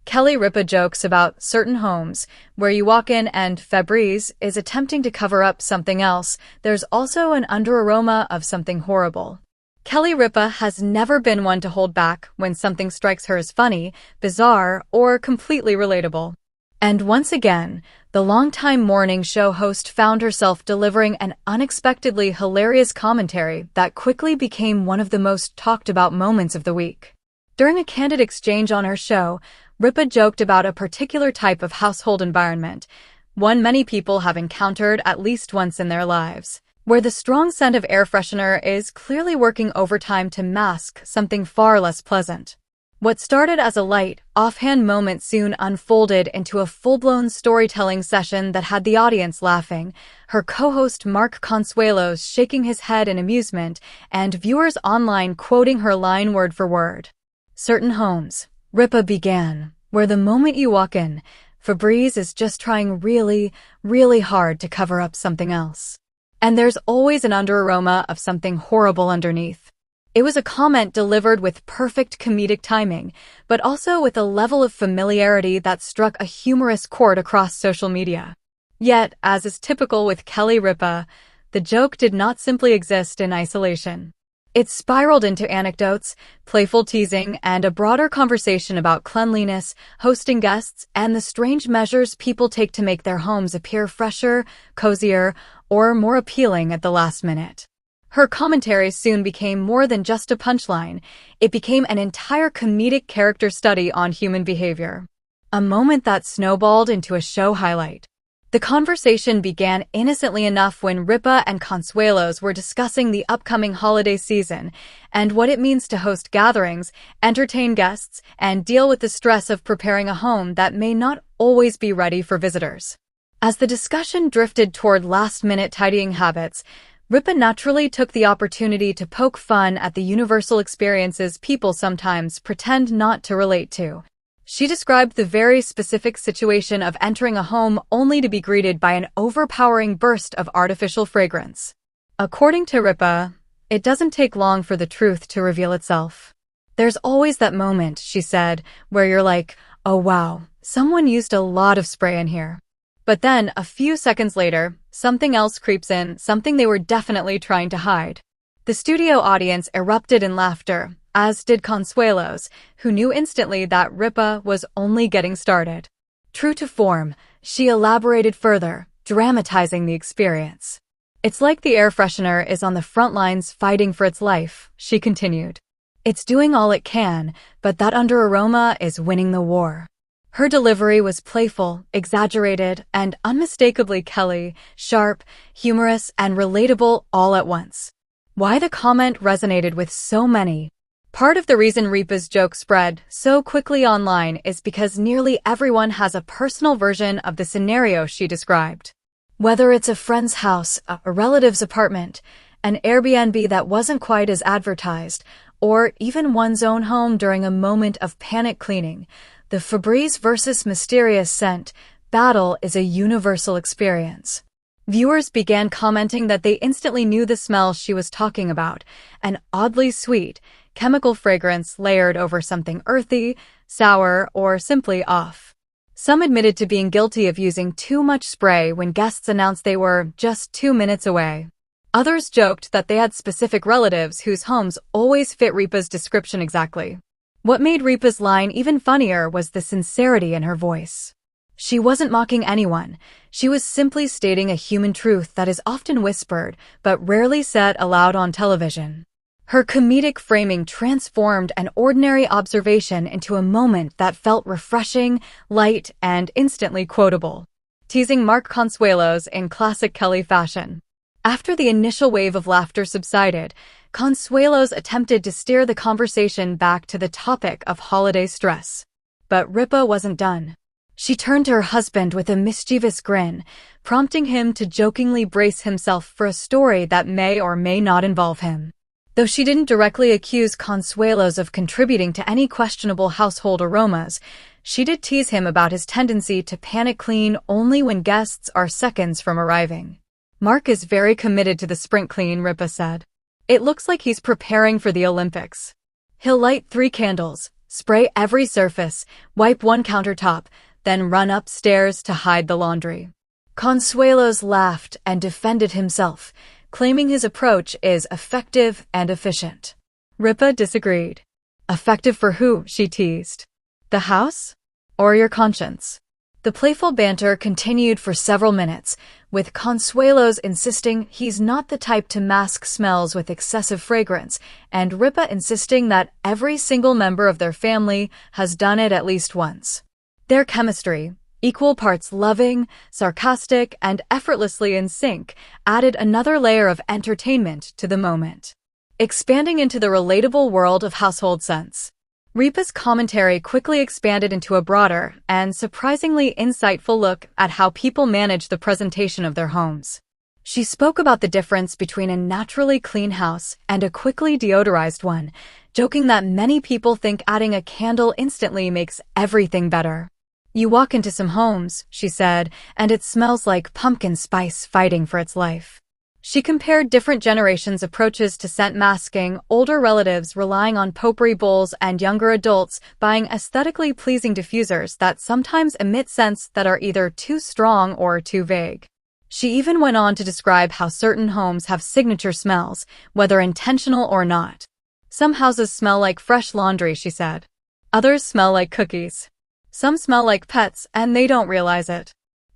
Kelly Ripa jokes about certain homes where you walk in and Febreeze is attempting to cover up something else. There's also an under-aroma of something horrible. Kelly Ripa has never been one to hold back when something strikes her as funny, bizarre, or completely relatable. And once again, the longtime morning show host found herself delivering an unexpectedly hilarious commentary that quickly became one of the most talked about moments of the week. During a candid exchange on her show, Ripa joked about a particular type of household environment, one many people have encountered at least once in their lives, where the strong scent of air freshener is clearly working overtime to mask something far less pleasant. What started as a light, offhand moment soon unfolded into a full-blown storytelling session that had the audience laughing, her co-host Mark Consuelos shaking his head in amusement, and viewers online quoting her line word for word. Certain homes, Ripa began, where the moment you walk in, Febreeze is just trying really, really hard to cover up something else. And there's always an under-aroma of something horrible underneath. It was a comment delivered with perfect comedic timing, but also with a level of familiarity that struck a humorous chord across social media. Yet, as is typical with Kelly Ripa, the joke did not simply exist in isolation. It spiraled into anecdotes, playful teasing, and a broader conversation about cleanliness, hosting guests, and the strange measures people take to make their homes appear fresher, cozier, or more appealing at the last minute. Her commentary soon became more than just a punchline. It became an entire comedic character study on human behavior. A moment that snowballed into a show highlight. The conversation began innocently enough when Ripa and Consuelos were discussing the upcoming holiday season and what it means to host gatherings, entertain guests, and deal with the stress of preparing a home that may not always be ready for visitors. As the discussion drifted toward last-minute tidying habits, Ripa naturally took the opportunity to poke fun at the universal experiences people sometimes pretend not to relate to. She described the very specific situation of entering a home only to be greeted by an overpowering burst of artificial fragrance. According to Ripa, it doesn't take long for the truth to reveal itself. There's always that moment, she said, where you're like, oh wow, someone used a lot of spray in here. But then, a few seconds later, something else creeps in, something they were definitely trying to hide. The studio audience erupted in laughter, as did Consuelos, who knew instantly that Ripa was only getting started. True to form, she elaborated further, dramatizing the experience. It's like the air freshener is on the front lines fighting for its life, she continued. It's doing all it can, but that under-aroma is winning the war. Her delivery was playful, exaggerated, and unmistakably Kelly, sharp, humorous, and relatable all at once. Why the comment resonated with so many? Part of the reason Ripa's joke spread so quickly online is because nearly everyone has a personal version of the scenario she described. Whether it's a friend's house, a relative's apartment, an Airbnb that wasn't quite as advertised, or even one's own home during a moment of panic cleaning, the Febreeze versus mysterious scent battle is a universal experience. Viewers began commenting that they instantly knew the smell she was talking about, an oddly sweet, chemical fragrance layered over something earthy, sour, or simply off. Some admitted to being guilty of using too much spray when guests announced they were just 2 minutes away. Others joked that they had specific relatives whose homes always fit Ripa's description exactly. What made Ripa's line even funnier was the sincerity in her voice. She wasn't mocking anyone. She was simply stating a human truth that is often whispered, but rarely said aloud on television. Her comedic framing transformed an ordinary observation into a moment that felt refreshing, light, and instantly quotable, teasing Mark Consuelos in classic Kelly fashion. After the initial wave of laughter subsided, Consuelos attempted to steer the conversation back to the topic of holiday stress. But Ripa wasn't done. She turned to her husband with a mischievous grin, prompting him to jokingly brace himself for a story that may or may not involve him. Though she didn't directly accuse Consuelos of contributing to any questionable household aromas, she did tease him about his tendency to panic clean only when guests are seconds from arriving. Mark is very committed to the sprint clean, Ripa said. It looks like he's preparing for the Olympics. He'll light 3 candles, Spray every surface, wipe one countertop, then run upstairs to hide the laundry. Consuelos laughed and defended himself, claiming his approach is effective and efficient. Ripa disagreed. Effective for who? She teased. The house? Or your conscience? The playful banter continued for several minutes, with Consuelos insisting he's not the type to mask smells with excessive fragrance, and Ripa insisting that every single member of their family has done it at least once. Their chemistry, equal parts loving, sarcastic, and effortlessly in sync, added another layer of entertainment to the moment. Expanding into the relatable world of household scents, Ripa's commentary quickly expanded into a broader and surprisingly insightful look at how people manage the presentation of their homes. She spoke about the difference between a naturally clean house and a quickly deodorized one, joking that many people think adding a candle instantly makes everything better. You walk into some homes, she said, and it smells like pumpkin spice fighting for its life. She compared different generations' approaches to scent masking, older relatives relying on potpourri bowls and younger adults buying aesthetically pleasing diffusers that sometimes emit scents that are either too strong or too vague. She even went on to describe how certain homes have signature smells, whether intentional or not. Some houses smell like fresh laundry, she said. Others smell like cookies. Some smell like pets and they don't realize it.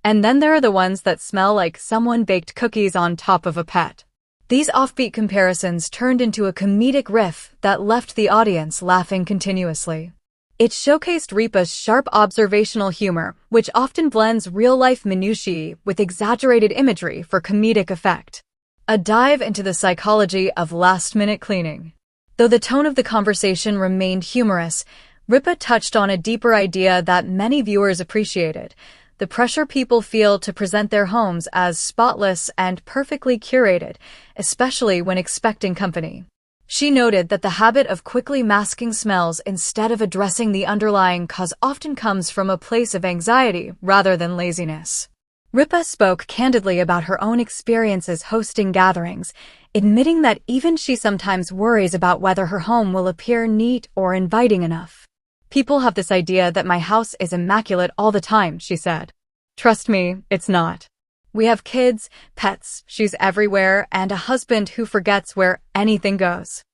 And then there are the ones that smell like someone baked cookies on top of a pet. These offbeat comparisons turned into a comedic riff that left the audience laughing continuously. It showcased Ripa's sharp observational humor, which often blends real-life minutiae with exaggerated imagery for comedic effect. A dive into the psychology of last-minute cleaning. Though the tone of the conversation remained humorous, Ripa touched on a deeper idea that many viewers appreciated: the pressure people feel to present their homes as spotless and perfectly curated, especially when expecting company. She noted that the habit of quickly masking smells instead of addressing the underlying cause often comes from a place of anxiety rather than laziness. Ripa spoke candidly about her own experiences hosting gatherings, admitting that even she sometimes worries about whether her home will appear neat or inviting enough. People have this idea that my house is immaculate all the time, she said. Trust me, it's not. We have kids, pets, she's everywhere, and a husband who forgets where anything goes.